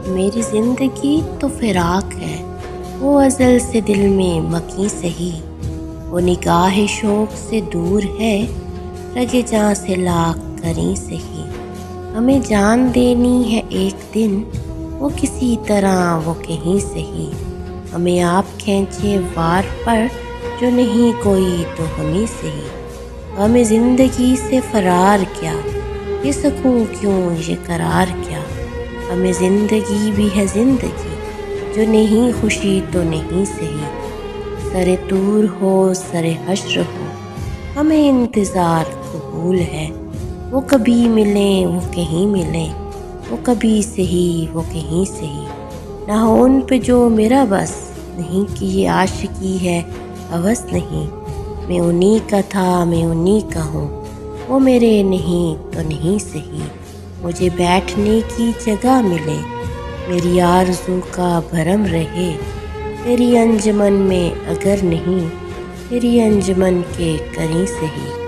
میری زندگی تو فراق ہے، وہ ازل سے دل میں مکیں سہی، وہ نگاہ شوق سے دور ہے، رگے جاں سے لاکھ کریں سہی۔ ہمیں جان دینی ہے ایک دن، وہ کسی طرح وہ کہیں سہی، ہمیں آپ کھینچے وار پر، جو نہیں کوئی تو ہمیں سہی۔ ہمیں زندگی سے فرار کیا، یہ سکون کیوں یہ قرار کیا، ہمیں زندگی بھی ہے زندگی، جو نہیں خوشی تو نہیں سہی۔ سر طور ہو سر حشر ہو، ہمیں انتظار قبول ہے، وہ کبھی ملیں وہ کہیں ملیں، وہ کبھی سہی وہ کہیں سہی۔ نہ ہو ان پہ جو میرا بس، نہیں کہ یہ عاشقی ہے ہوس نہیں، میں انہی کا تھا میں انہی کا ہوں، وہ میرے نہیں تو نہیں سہی۔ مجھے بیٹھنے کی جگہ ملے، میری آرزو کا بھرم رہے، تیری انجمن میں اگر نہیں، تیری انجمن کے کریں سہی۔